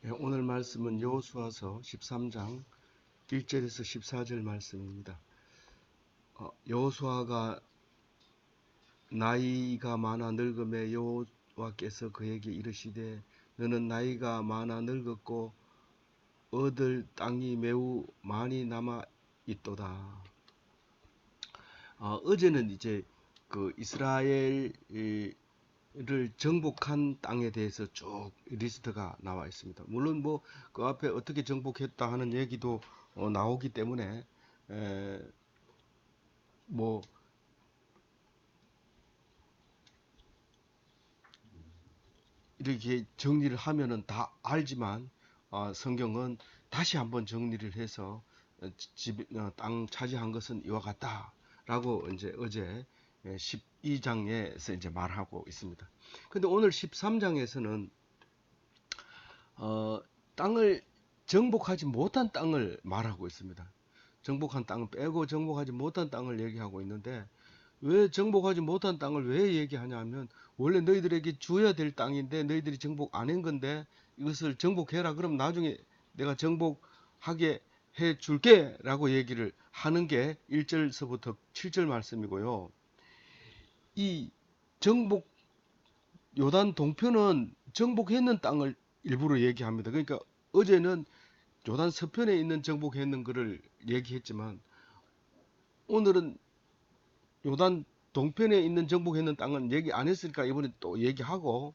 오늘 말씀은 여호수아서 13장 1절에서 14절 말씀입니다. 여호수아가 나이가 많아 늙음에 여호와께서 그에게 이르시되 너는 나이가 많아 늙었고 얻을 땅이 매우 많이 남아 있도다. 어제는 이제 그 이스라엘을 정복한 땅에 대해서 쭉 리스트가 나와 있습니다. 물론 뭐 그 앞에 어떻게 정복했다 하는 얘기도 나오기 때문에 뭐 이렇게 정리를 하면은 다 알지만 성경은 다시 한번 정리를 해서 땅 차지한 것은 이와 같다라고 이제 어제 12장에서 이제 말하고 있습니다. 근데 오늘 13장에서는 땅을 정복하지 못한 땅을 말하고 있습니다. 정복한 땅을 빼고 정복하지 못한 땅을 얘기하고 있는데 왜 정복하지 못한 땅을 왜 얘기하냐면 원래 너희들에게 줘야 될 땅인데 너희들이 정복 안 한 건데 이것을 정복해라. 그럼 나중에 내가 정복하게 해 줄게 라고 얘기를 하는 게 1절서부터 7절 말씀이고요. 이 정복 요단 동편은 정복했는 땅을 일부러 얘기합니다. 그러니까 어제는 요단 서편에 있는 정복했는 거를 얘기했지만 오늘은 요단 동편에 있는 정복했는 땅은 얘기 안 했으니까 이번에 또 얘기하고,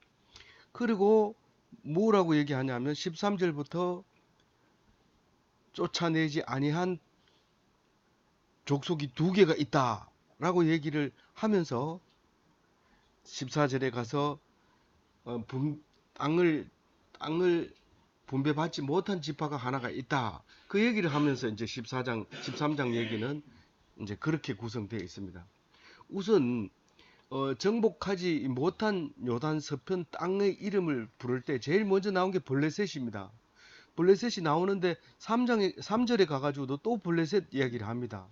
그리고 뭐라고 얘기하냐면 13절부터 쫓아내지 아니한 족속이 두 개가 있다라고 얘기를 하면서 14절에 가서 땅을 분배받지 못한 지파가 하나가 있다. 그 얘기를 하면서 이제 13장 얘기는 이제 그렇게 구성되어 있습니다. 우선 정복하지 못한 요단 서편 땅의 이름을 부를 때 제일 먼저 나온 게 블레셋입니다. 블레셋이 나오는데 3절에 가가지고도 또 블레셋 이야기를 합니다.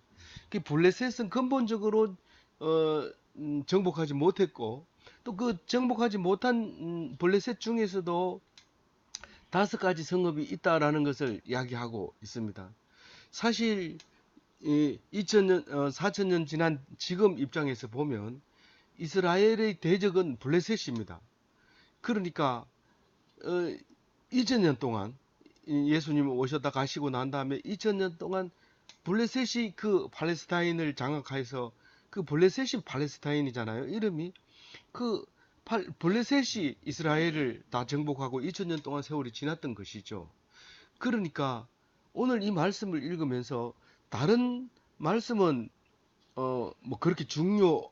그 블레셋은 근본적으로 정복하지 못했고 또 그 정복하지 못한 블레셋 중에서도 5가지 성읍이 있다라는 것을 이야기하고 있습니다. 사실 2000년, 4000년 지난 지금 입장에서 보면 이스라엘의 대적은 블레셋입니다. 그러니까 2000년 동안 예수님 오셨다 가시고 난 다음에 2000년 동안 블레셋이 그 팔레스타인을 장악해서 그 블레셋이 팔레스타인이잖아요. 이름이 그 블레셋이 이스라엘을 다 정복하고 2000년 동안 세월이 지났던 것이죠. 그러니까 오늘 이 말씀을 읽으면서 다른 말씀은 뭐 그렇게 중요하지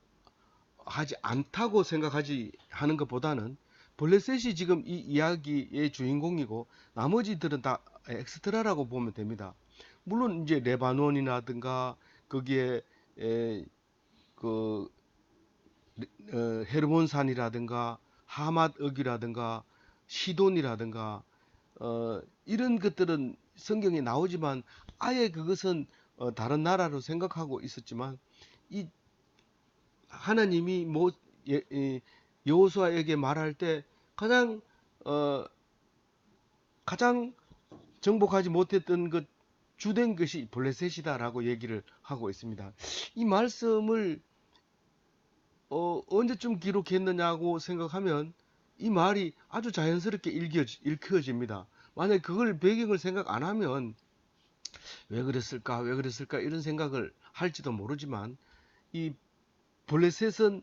않다고 생각하지 하는 것보다는 블레셋이 지금 이 이야기의 주인공이고 나머지들은 다 엑스트라라고 보면 됩니다. 물론 이제 레바논이라든가 거기에 그 헤르몬산이라든가 하맛억이라든가 시돈이라든가 이런 것들은 성경에 나오지만 아예 그것은 다른 나라로 생각하고 있었지만 이 하나님이 여호수아에게 말할 때 가장 어, 가장 정복하지 못했던 것 주된 것이 블레셋이다라고 얘기를 하고 있습니다. 이 말씀을 언제쯤 기록했느냐고 생각하면 이 말이 아주 자연스럽게 읽혀집니다. 만약 그걸 배경을 생각 안 하면 왜 그랬을까 이런 생각을 할지도 모르지만 이 블레셋은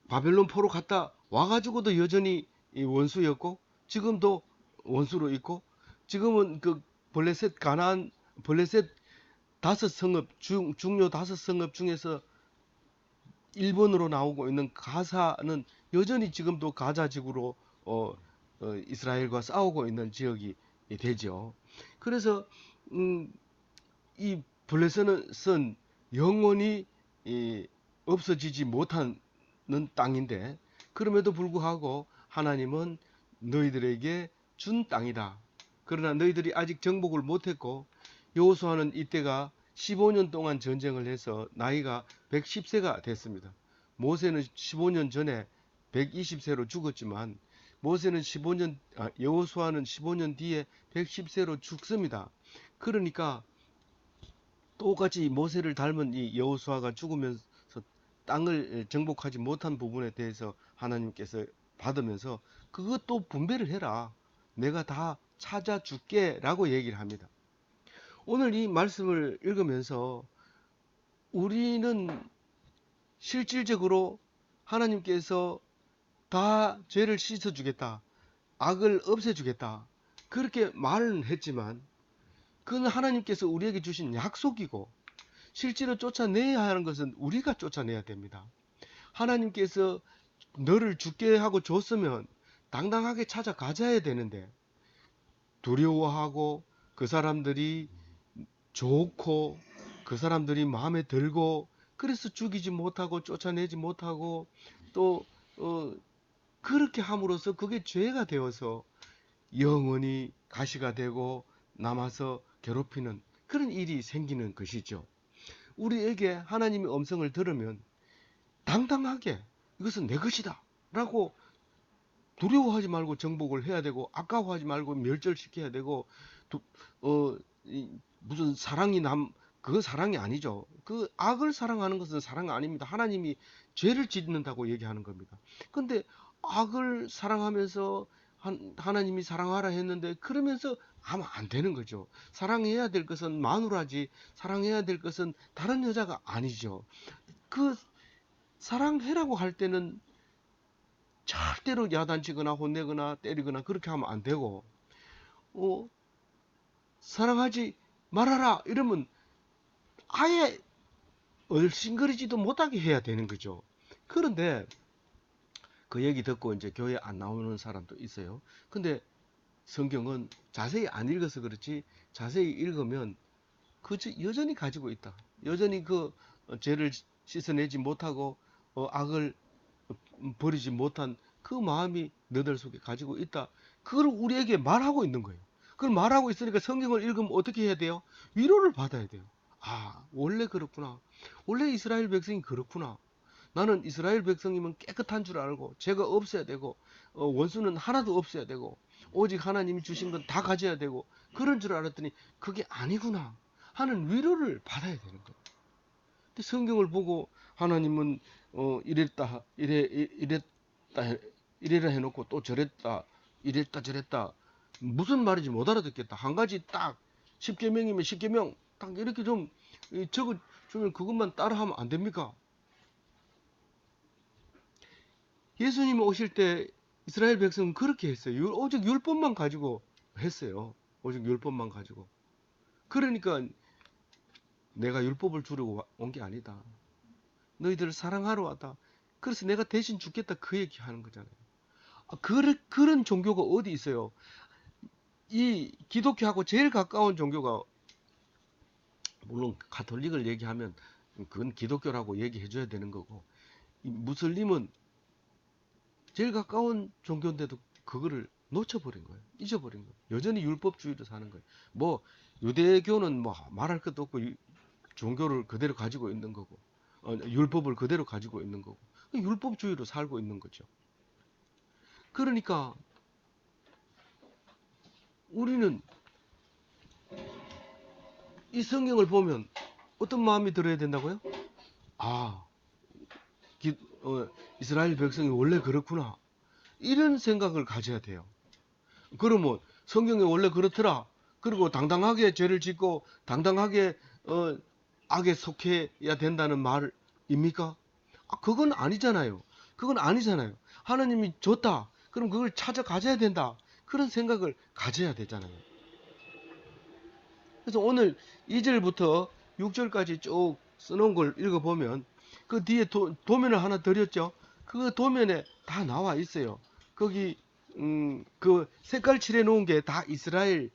바벨론 포로 갔다 와가지고도 여전히 원수였고 지금도 원수로 있고 지금은 그 블레셋 가나안 블레셋 5성읍 중요 5성읍 중에서 1번으로 나오고 있는 가사는 여전히 지금도 가자 지구로 이스라엘과 싸우고 있는 지역이 되죠. 그래서 이 블레셋은 영원히 없어지지 못하는 땅인데 그럼에도 불구하고 하나님은 너희들에게 준 땅이다. 그러나 너희들이 아직 정복을 못했고 여호수아는 이때가 15년 동안 전쟁을 해서 나이가 110세가 됐습니다. 모세는 15년 전에 120세로 죽었지만 여호수아는 15년 뒤에 110세로 죽습니다. 그러니까 똑같이 모세를 닮은 이 여호수아가 죽으면서 땅을 정복하지 못한 부분에 대해서 하나님께서 받으면서 그것도 분배를 해라. 내가 다 찾아줄게 라고 얘기를 합니다. 오늘 이 말씀을 읽으면서 우리는 실질적으로 하나님께서 다 죄를 씻어주겠다. 악을 없애주겠다. 그렇게 말은 했지만 그건 하나님께서 우리에게 주신 약속이고 실제로 쫓아내야 하는 것은 우리가 쫓아내야 됩니다. 하나님께서 너를 죽게 하고 줬으면 당당하게 찾아가져야 되는데 두려워하고 그 사람들이 좋고 그 사람들이 마음에 들고 그래서 죽이지 못하고 쫓아내지 못하고 또 그렇게 함으로써 그게 죄가 되어서 영원히 가시가 되고 남아서 괴롭히는 그런 일이 생기는 것이죠. 우리에게 하나님의 음성을 들으면 당당하게 이것은 내 것이다 라고 두려워하지 말고 정복을 해야 되고 아까워하지 말고 멸절시켜야 되고 무슨 사랑이 그건 사랑이 아니죠. 그 악을 사랑하는 것은 사랑 아닙니다. 하나님이 죄를 짓는다고 얘기하는 겁니다. 근데 악을 사랑하면서 하나님이 사랑하라 했는데 그러면서 하면 안 되는 거죠. 사랑해야 될 것은 마누라지 사랑해야 될 것은 다른 여자가 아니죠. 그 사랑해라고 할 때는 절대로 야단치거나 혼내거나 때리거나 그렇게 하면 안 되고 사랑하지 말아라 이러면 아예 얼씬거리지도 못하게 해야 되는 거죠. 그런데 그 얘기 듣고 이제 교회 안 나오는 사람도 있어요. 근데 성경은 자세히 안 읽어서 그렇지 자세히 읽으면 여전히 가지고 있다. 여전히 그 죄를 씻어내지 못하고 악을 버리지 못한 그 마음이 너들 속에 가지고 있다. 그걸 우리에게 말하고 있는 거예요. 그걸 말하고 있으니까 성경을 읽으면 어떻게 해야 돼요? 위로를 받아야 돼요. 아, 원래 그렇구나. 원래 이스라엘 백성이 그렇구나. 나는 이스라엘 백성이면 깨끗한 줄 알고 죄가 없어야 되고 원수는 하나도 없어야 되고 오직 하나님이 주신 건 다 가져야 되고 그런 줄 알았더니 그게 아니구나 하는 위로를 받아야 되는 거예요. 근데 성경을 보고 하나님은 이래라 해놓고 또 저랬다 이랬다 저랬다 무슨 말인지 못 알아듣겠다. 한 가지 딱 10계명이면 10계명 딱 이렇게 좀 적어주면 그것만 따라하면 안 됩니까? 예수님이 오실 때 이스라엘 백성은 그렇게 했어요. 오직 율법만 가지고 했어요. 오직 율법만 가지고. 그러니까 내가 율법을 주려고 온 게 아니다. 너희들을 사랑하러 왔다. 그래서 내가 대신 죽겠다 그 얘기하는 거잖아요. 그런 종교가 어디 있어요? 이 기독교하고 제일 가까운 종교가 물론 가톨릭을 얘기하면 그건 기독교라고 얘기해 줘야 되는 거고 이 무슬림은 제일 가까운 종교인데도 그거를 놓쳐버린 거예요. 잊어버린 거예요. 여전히 율법주의로 사는 거예요. 뭐 유대교는 뭐 말할 것도 없고 종교를 그대로 가지고 있는 거고 율법을 그대로 가지고 있는 거고 율법주의로 살고 있는 거죠. 그러니까 우리는 이 성경을 보면 어떤 마음이 들어야 된다고요? 아, 이스라엘 백성이 원래 그렇구나. 이런 생각을 가져야 돼요. 그러면 성경에 원래 그렇더라. 그리고 당당하게 죄를 짓고 당당하게 악에 속해야 된다는 말입니까? 그건 아니잖아요. 그건 아니잖아요. 하나님이 줬다. 그럼 그걸 찾아 가져야 된다. 그런 생각을 가져야 되잖아요. 그래서 오늘 2절부터 6절까지 쭉 써놓은 걸 읽어보면 그 뒤에 도면을 하나 드렸죠. 그 도면에 다 나와 있어요. 거기 그 색깔 칠해 놓은 게 다 이스라엘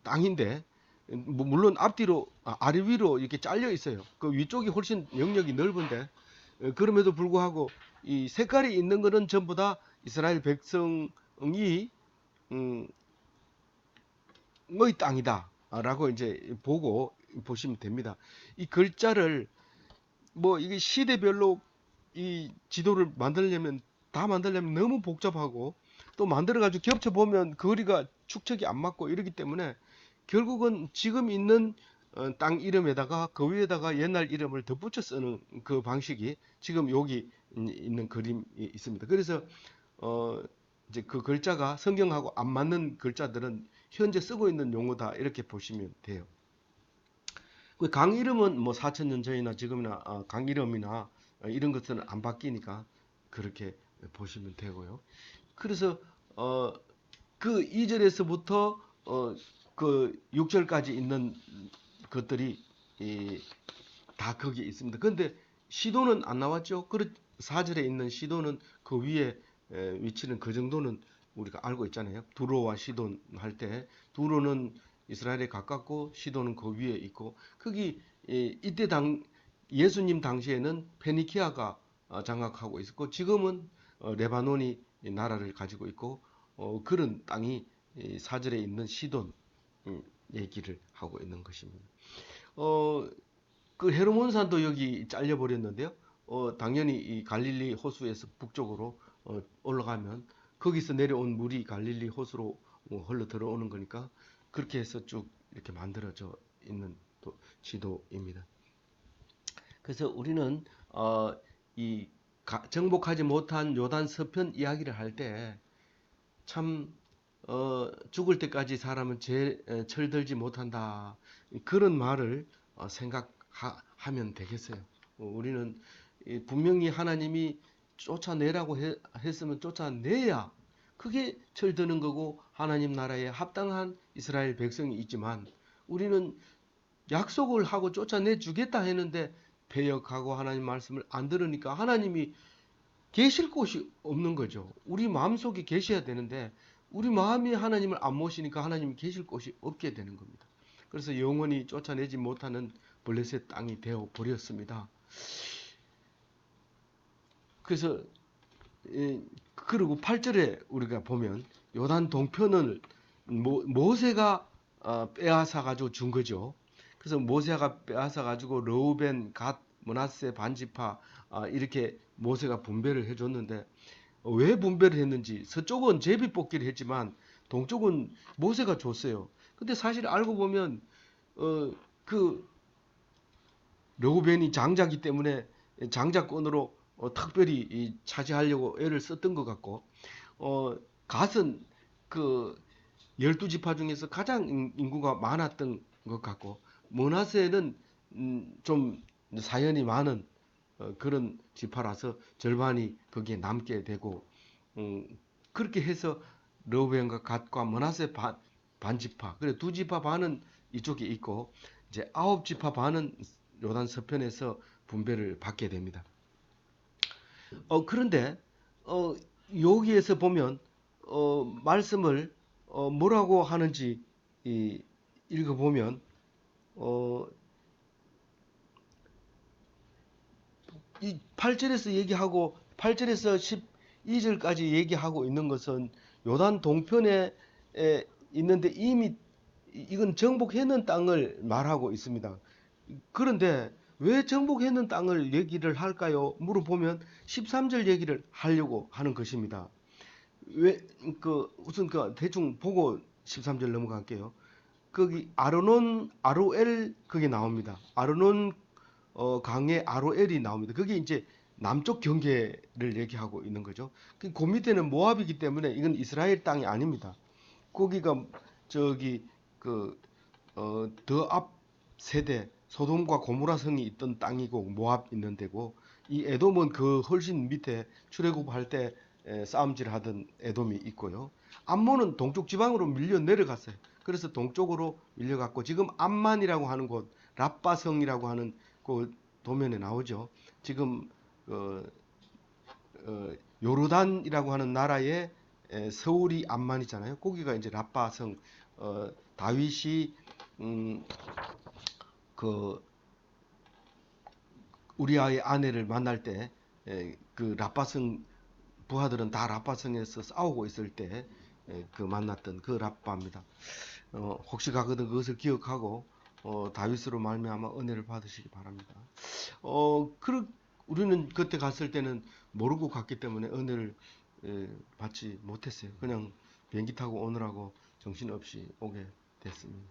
땅인데 물론 앞뒤로 아래 위로 이렇게 잘려 있어요. 그 위쪽이 훨씬 영역이 넓은데 그럼에도 불구하고 이 색깔이 있는 거는 전부 다 이스라엘 백성이 의 땅이다 라고 이제 보고 보시면 됩니다. 이 글자를 뭐 이게 시대별로 이 지도를 만들려면 다 만들려면 너무 복잡하고 또 만들어 가지고 겹쳐 보면 거리가 축척이 안 맞고 이러기 때문에 결국은 지금 있는 땅 이름에다가 그 위에다가 옛날 이름을 덧붙여 쓰는 그 방식이 지금 여기 있는 그림이 있습니다. 그래서 어 이제 그 글자가 성경하고 안 맞는 글자들은 현재 쓰고 있는 용어다 이렇게 보시면 돼요. 그 강 이름은 뭐 4천 년 전이나 지금이나 강 이름이나 이런 것들은 안 바뀌니까 그렇게 보시면 되고요. 그래서 어, 그 2절에서부터 그 6절까지 있는 것들이 다 거기에 있습니다. 그런데 시도는 안 나왔죠. 4절에 있는 시도는 그 위에 위치는 그 정도는 우리가 알고 있잖아요. 두로와 시돈 할 때 두로는 이스라엘에 가깝고 시돈은 그 위에 있고 거기 이때 예수님 당시에는 페니키아가 장악하고 있었고 지금은 레바논이 나라를 가지고 있고 그런 땅이 4절에 있는 시돈 얘기를 하고 있는 것입니다. 어, 그 헤르몬산도 여기 잘려 버렸는데요. 당연히 이 갈릴리 호수에서 북쪽으로 올라가면 거기서 내려온 물이 갈릴리 호수로 흘러 들어오는 거니까 그렇게 해서 쭉 이렇게 만들어져 있는 지도입니다. 그래서 우리는 이 정복하지 못한 요단 서편 이야기를 할 때 참 죽을 때까지 사람은 철들지 못한다. 그런 말을 생각하면 되겠어요. 우리는 분명히 하나님이 쫓아내라고 했으면 쫓아내야 그게 철드는 거고 하나님 나라에 합당한 이스라엘 백성이 있지만 우리는 약속을 하고 쫓아내 주겠다 했는데 배역하고 하나님 말씀을 안 들으니까 하나님이 계실 곳이 없는 거죠. 우리 마음속에 계셔야 되는데 우리 마음이 하나님을 안 모시니까 하나님이 계실 곳이 없게 되는 겁니다. 그래서 영원히 쫓아내지 못하는 블레셋 땅이 되어 버렸습니다. 그래서 그리고 8절에 우리가 보면 요단 동편을 모세가 빼앗아 가지고 준 거죠. 그래서 모세가 빼앗아 가지고 르우벤, 갓, 므낫세 반지파 이렇게 모세가 분배를 해줬는데 왜 분배를 했는지 서쪽은 제비 뽑기를 했지만 동쪽은 모세가 줬어요. 근데 사실 알고 보면 그 르우벤이 장자기 때문에 장자권으로 특별히 차지하려고 애를 썼던 것 같고 갓은 그 12지파 중에서 가장 인구가 많았던 것 같고 므낫세는 좀 사연이 많은 그런 지파라서 절반이 거기에 남게 되고 그렇게 해서 르우벤과 갓과 므낫세 반지파 그래 두 지파 반은 이쪽에 있고 이제 9지파 반은 요단 서편에서 분배를 받게 됩니다. 그런데 여기에서 보면 말씀을 뭐라고 하는지 읽어보면 이 8절에서 얘기하고 8절에서 12절까지 얘기하고 있는 것은 요단 동편에 있는데 이미 이건 정복했는 땅을 말하고 있습니다. 그런데 왜 정복했는 땅을 얘기를 할까요? 물어보면 13절 얘기를 하려고 하는 것입니다. 왜, 우선 대충 보고 13절 넘어갈게요. 거기 아르엘 그게 나옵니다. 아르논 강의 아로엘이 나옵니다. 그게 이제 남쪽 경계를 얘기하고 있는 거죠. 그 밑에는 모압이기 때문에 이건 이스라엘 땅이 아닙니다. 거기가 저기 더 앞 세대 소돔과 고모라 성이 있던 땅이고 모압 있는 데고 이 에돔은 그 훨씬 밑에 출애굽할 때 싸움질 하던 에돔이 있고요. 암몬은 동쪽 지방으로 밀려 내려갔어요. 그래서 동쪽으로 밀려갔고 지금 암만이라고 하는 곳 랍바성이라고 하는 그 도면에 나오죠. 지금 요르단이라고 하는 나라의 서울이 암만이잖아요. 거기가 이제 랍바성 다윗이 그 우리아의 아내를 만날 때 그 랍바성 부하들은 다 랍바성에서 싸우고 있을 때 그 만났던 그 랍바입니다. 혹시 가거든 그것을 기억하고 다윗으로 말미암아 은혜를 받으시기 바랍니다. 우리는 그때 갔을 때는 모르고 갔기 때문에 은혜를 받지 못했어요. 그냥 비행기 타고 오느라고 정신없이 오게 됐습니다.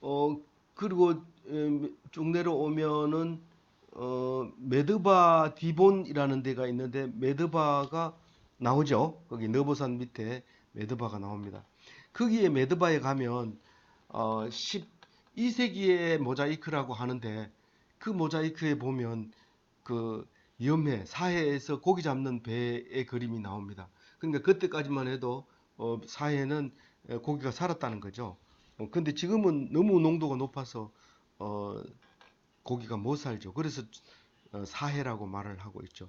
어, 그리고 쭉 내려오면은 메드바 디본이라는 데가 있는데 메드바가 나오죠. 거기 느보산 밑에 메드바가 나옵니다. 거기에 메드바에 가면 12세기의 모자이크라고 하는데 그 모자이크에 보면 그 염해, 사해에서 고기 잡는 배의 그림이 나옵니다. 그러니까 그때까지만 해도 사해는 고기가 살았다는 거죠. 근데 지금은 너무 농도가 높아서 어, 고기가 못 살죠. 그래서 사해라고 말을 하고 있죠.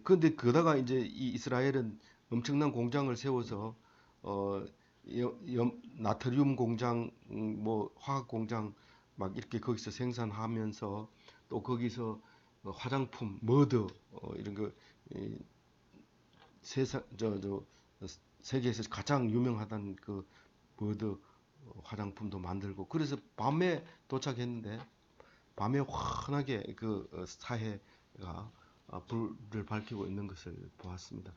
근데 그러다가 이제 이 이스라엘은 엄청난 공장을 세워서 어, 나트륨 공장, 뭐 화학 공장 막 이렇게 거기서 생산하면서 또 거기서 화장품, 머드 이런 거 세상 저 세계에서 가장 유명하다는 그 머드 화장품도 만들고 그래서 밤에 도착했는데 밤에 환하게 그 사해가 불을 밝히고 있는 것을 보았습니다.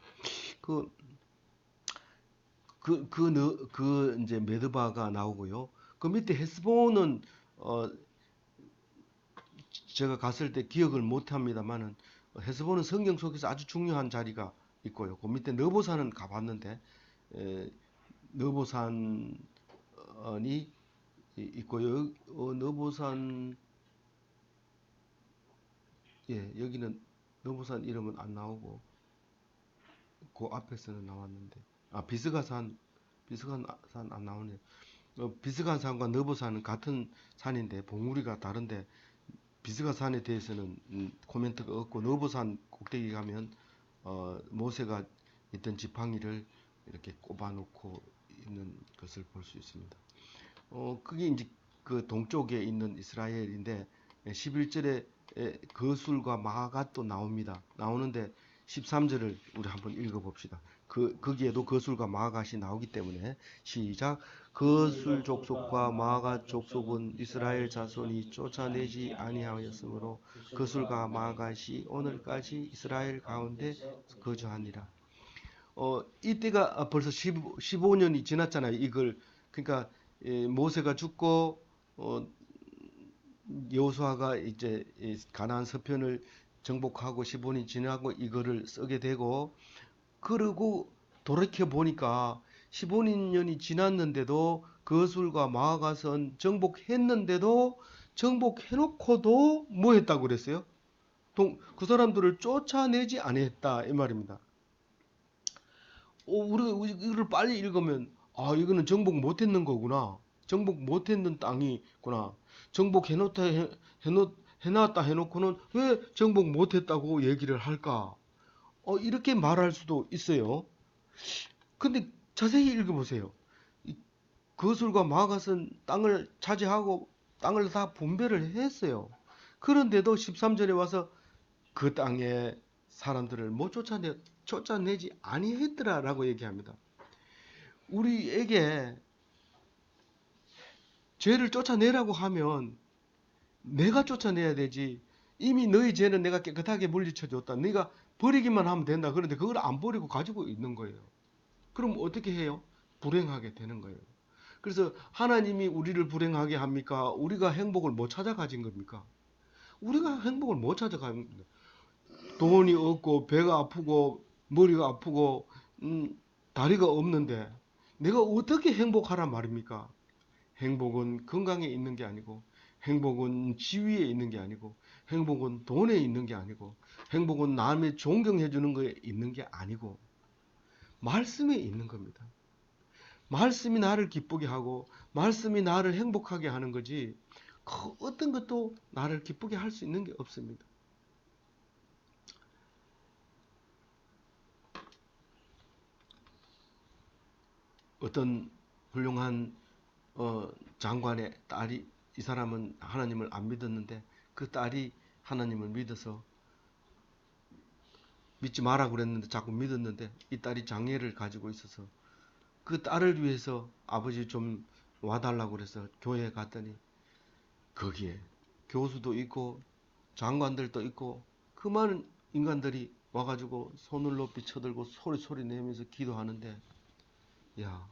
그 이제 메드바가 나오고요. 그 밑에 헤스본은 어, 제가 갔을 때 기억을 못 합니다만은 헤스본은 성경 속에서 아주 중요한 자리가 있고요. 그 밑에 느보산은 가봤는데 에, 느보산이 있고요. 느보산 여기는 느보산 이름은 안 나오고 그 앞에서는 나왔는데 비스가산 안 나오네요. 비스가산과 느보산은 같은 산인데 봉우리가 다른데 비스가산에 대해서는 코멘트가 없고 느보산 꼭대기 가면 모세가 있던 지팡이를 이렇게 꼽아놓고 있는 것을 볼 수 있습니다. 그게 이제 그 동쪽에 있는 이스라엘인데 11절에 거술과 마가 또 나옵니다. 나오는데 13절을 우리 한번 읽어봅시다. 거기에도 거술과 마가시 나오기 때문에 시작. 거술 족속과 마가 족속은 이스라엘 자손이 쫓아내지 아니하였으므로 거술과 마가시 오늘까지 이스라엘 가운데 거주하니라. 이때가 벌써 15년이 지났잖아요. 이걸 그러니까 모세가 죽고 여호수아가 이제 가나안 서편을 정복하고 15년이 지나고 이거를 쓰게 되고 그리고 돌이켜 보니까 15년이 지났는데도 거술과 마가선 정복했는데도 정복해놓고도 뭐 했다고 그랬어요? 그 사람들을 쫓아내지 아니했다 이 말입니다. 우리 이거를 빨리 읽으면 이거는 정복 못했는 거구나. 정복 못했는 땅이구나. 정복 해놨다 해놓고는 왜 정복 못했다고 얘기를 할까? 이렇게 말할 수도 있어요. 근데 자세히 읽어보세요. 거술과 마갓은 땅을 차지하고 땅을 다 분배를 했어요. 그런데도 13절에 와서 그 땅에 사람들을 못 쫓아내지 아니했더라라고 얘기합니다. 우리에게 죄를 쫓아내라고 하면 내가 쫓아내야 되지. 이미 너희 죄는 내가 깨끗하게 물리쳐 줬다. 네가 버리기만 하면 된다. 그런데 그걸 안 버리고 가지고 있는 거예요. 그럼 어떻게 해요? 불행하게 되는 거예요. 그래서 하나님이 우리를 불행하게 합니까? 우리가 행복을 못 찾아 가진 겁니까? 우리가 행복을 못 찾아갑니다. 돈이 없고 배가 아프고 머리가 아프고 다리가 없는데 내가 어떻게 행복하란 말입니까? 행복은 건강에 있는 게 아니고 행복은 지위에 있는 게 아니고 행복은 돈에 있는 게 아니고 행복은 남의 존경해 주는 거에 있는 게 아니고 말씀에 있는 겁니다. 말씀이 나를 기쁘게 하고 말씀이 나를 행복하게 하는 거지 그 어떤 것도 나를 기쁘게 할 수 있는 게 없습니다. 어떤 훌륭한 장관의 딸이 이 사람은 하나님을 안 믿었는데 그 딸이 하나님을 믿어서 믿지 마라 그랬는데 자꾸 믿었는데 이 딸이 장애를 가지고 있어서 그 딸을 위해서 아버지 좀 와달라고 그래서 교회에 갔더니 거기에 교수도 있고 장관들도 있고 그 많은 인간들이 와가지고 손을 높이 쳐들고 소리 내면서 기도하는데, 야,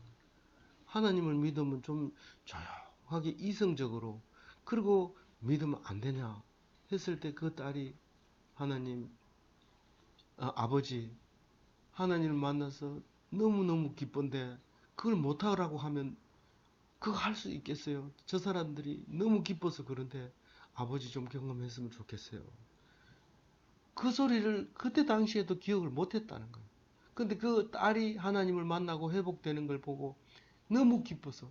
하나님을 믿으면 좀 조용하게 이성적으로, 그리고 믿으면 안 되냐 했을 때 그 딸이 하나님, 아버지, 하나님을 만나서 너무너무 기쁜데 그걸 못하라고 하면 그거 할 수 있겠어요? 저 사람들이 너무 기뻐서 그런데 아버지 좀 경험했으면 좋겠어요. 그 소리를 그때 당시에도 기억을 못했다는 거예요. 근데 그 딸이 하나님을 만나고 회복되는 걸 보고 너무 기뻐서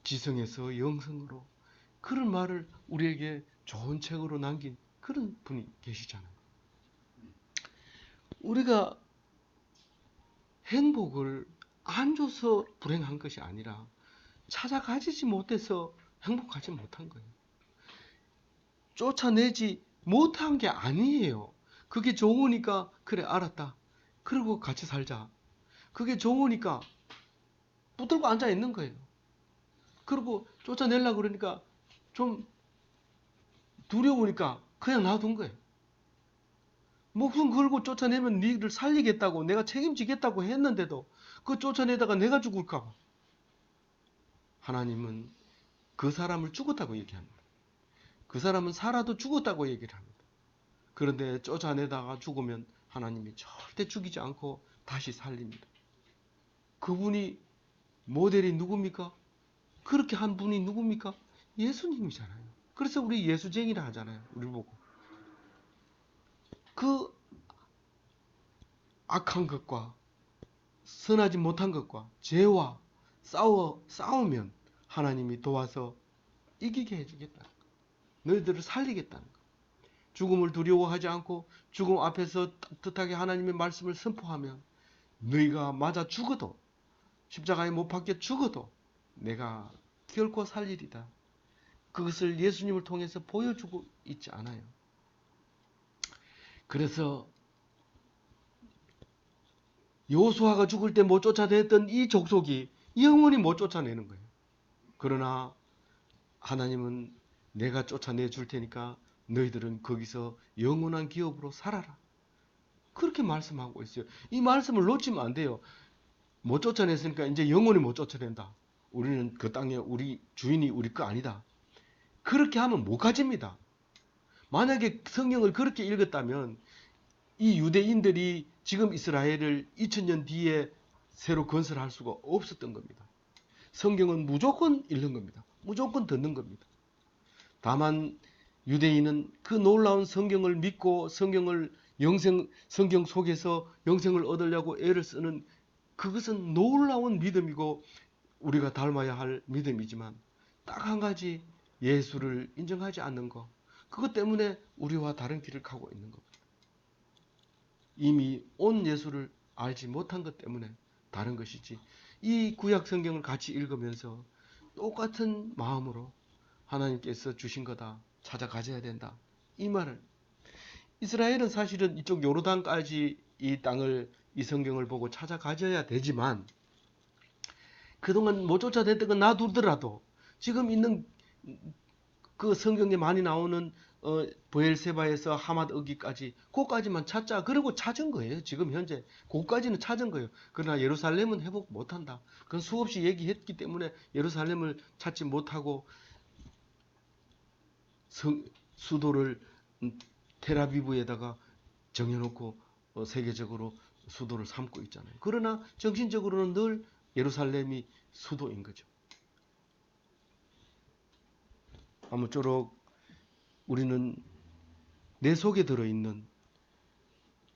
지성에서 영성으로 그런 말을 우리에게 좋은 책으로 남긴 그런 분이 계시잖아요. 우리가 행복을 안 줘서 불행한 것이 아니라 찾아가지지 못해서 행복하지 못한 거예요. 쫓아내지 못한 게 아니에요. 그게 좋으니까 그래 알았다. 그리고 같이 살자. 그게 좋으니까 붙들고 앉아 있는 거예요. 그리고 쫓아내려고 그러니까 좀 두려우니까 그냥 놔둔 거예요. 목숨 걸고 쫓아내면 니를 살리겠다고 내가 책임지겠다고 했는데도 그 쫓아내다가 내가 죽을까 봐. 하나님은 그 사람을 죽었다고 얘기합니다. 그 사람은 살아도 죽었다고 얘기를 합니다. 그런데 쫓아내다가 죽으면 하나님이 절대 죽이지 않고 다시 살립니다. 그분이 모델이 누굽니까? 그렇게 한 분이 누굽니까? 예수님이잖아요. 그래서 우리 예수쟁이라 하잖아요. 우리 보고. 그 악한 것과 선하지 못한 것과 죄와 싸우면 하나님이 도와서 이기게 해주겠다는 거. 너희들을 살리겠다는 거. 죽음을 두려워하지 않고 죽음 앞에서 따뜻하게 하나님의 말씀을 선포하면 너희가 맞아 죽어도 십자가에 못 박혀 죽어도 내가 결코 살리리다. 그것을 예수님을 통해서 보여주고 있지 않아요. 그래서 여호수아가 죽을 때 못 쫓아냈던 이 족속이 영원히 못 쫓아내는 거예요. 그러나 하나님은 내가 쫓아내 줄 테니까 너희들은 거기서 영원한 기업으로 살아라. 그렇게 말씀하고 있어요. 이 말씀을 놓치면 안 돼요. 못 쫓아냈으니까 이제 영원히 못 쫓아낸다. 우리는 그 땅에 우리 주인이 우리 거 아니다. 그렇게 하면 못 가집니다. 만약에 성경을 그렇게 읽었다면 이 유대인들이 지금 이스라엘을 2000년 뒤에 새로 건설할 수가 없었던 겁니다. 성경은 무조건 읽는 겁니다. 무조건 듣는 겁니다. 다만 유대인은 그 놀라운 성경을 믿고 성경 속에서 영생을 얻으려고 애를 쓰는 그것은 놀라운 믿음이고 우리가 닮아야 할 믿음이지만 딱 한 가지 예수를 인정하지 않는 것, 그것 때문에 우리와 다른 길을 가고 있는 겁니다. 이미 온 예수를 알지 못한 것 때문에 다른 것이지, 이 구약 성경을 같이 읽으면서 똑같은 마음으로 하나님께서 주신 거다, 찾아가져야 된다, 이 말을. 이스라엘은 사실은 이쪽 요르단까지 이 땅을, 이 성경을 보고 찾아가져야 되지만 그동안 못 쫓아냈던 건 놔두더라도 지금 있는 그 성경에 많이 나오는 브엘세바에서 하맛 어기까지, 그까지만 찾자. 그리고 찾은 거예요. 지금 현재 그까지는 찾은 거예요. 그러나 예루살렘은 회복 못한다. 그건 수없이 얘기했기 때문에 예루살렘을 찾지 못하고 수도를 텔아비브에다가 정해놓고 세계적으로 수도를 삼고 있잖아요. 그러나 정신적으로는 늘 예루살렘이 수도인 거죠. 아무쪼록 우리는 내 속에 들어있는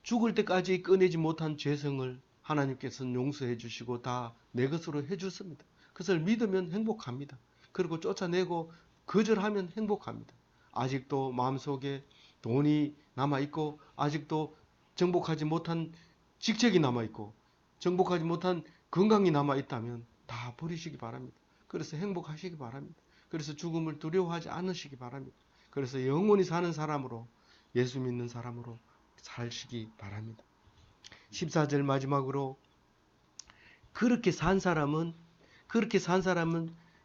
죽을 때까지 꺼내지 못한 죄성을 하나님께서는 용서해 주시고 다 내 것으로 해 주셨습니다. 그것을 믿으면 행복합니다. 그리고 쫓아내고 거절하면 행복합니다. 아직도 마음속에 돈이 남아있고 아직도 정복하지 못한 직책이 남아있고 정복하지 못한 건강이 남아있다면 다 버리시기 바랍니다. 그래서 행복하시기 바랍니다. 그래서 죽음을 두려워하지 않으시기 바랍니다. 그래서 영원히 사는 사람으로, 예수 믿는 사람으로 살시기 바랍니다. 14절 마지막으로 그렇게 산 사람은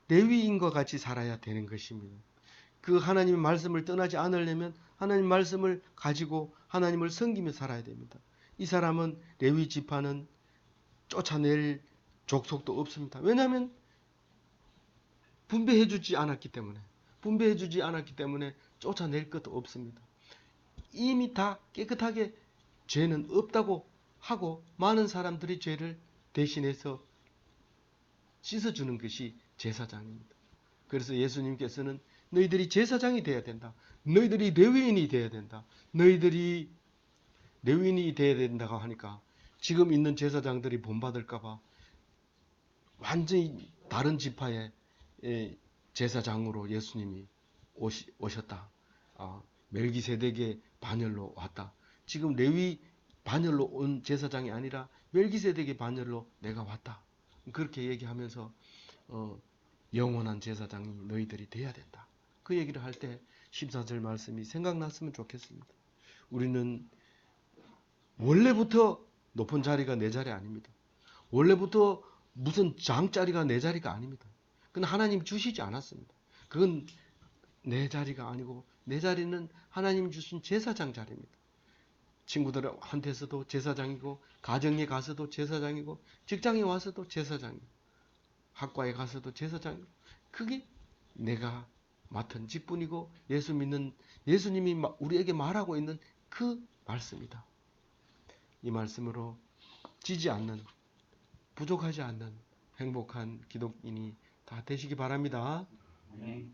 레위인과 같이 살아야 되는 것입니다. 그 하나님의 말씀을 떠나지 않으려면 하나님 말씀을 가지고 하나님을 섬기며 살아야 됩니다. 이 사람은 레위 지파는 쫓아낼 족속도 없습니다. 왜냐하면 분배해주지 않았기 때문에 쫓아낼 것도 없습니다. 이미 다 깨끗하게 죄는 없다고 하고 많은 사람들이 죄를 대신해서 씻어주는 것이 제사장입니다. 그래서 예수님께서는 너희들이 제사장이 되어야 된다. 너희들이 레위인이 되어야 된다. 너희들이 레위인이 되어야 된다고 하니까 지금 있는 제사장들이 본받을까봐 완전히 다른 지파의 제사장으로 예수님이 오셨다. 멜기세덱의 반열로 왔다. 지금 레위 반열로 온 제사장이 아니라 멜기세덱의 반열로 내가 왔다. 그렇게 얘기하면서 영원한 제사장이 너희들이 돼야 된다. 그 얘기를 할 때 14절 말씀이 생각났으면 좋겠습니다. 우리는 원래부터 높은 자리가 내 자리 아닙니다. 원래부터 무슨 장자리가 내 자리가 아닙니다. 그건 하나님 주시지 않았습니다. 그건 내 자리가 아니고 내 자리는 하나님 주신 제사장 자리입니다. 친구들한테서도 제사장이고 가정에 가서도 제사장이고 직장에 와서도 제사장이고 학과에 가서도 제사장이고 그게 내가 맡은 직분이고 예수님이 우리에게 말하고 있는 그 말씀이다. 이 말씀으로 지지 않는 부족하지 않는 행복한 기독인이 다 되시기 바랍니다. 네.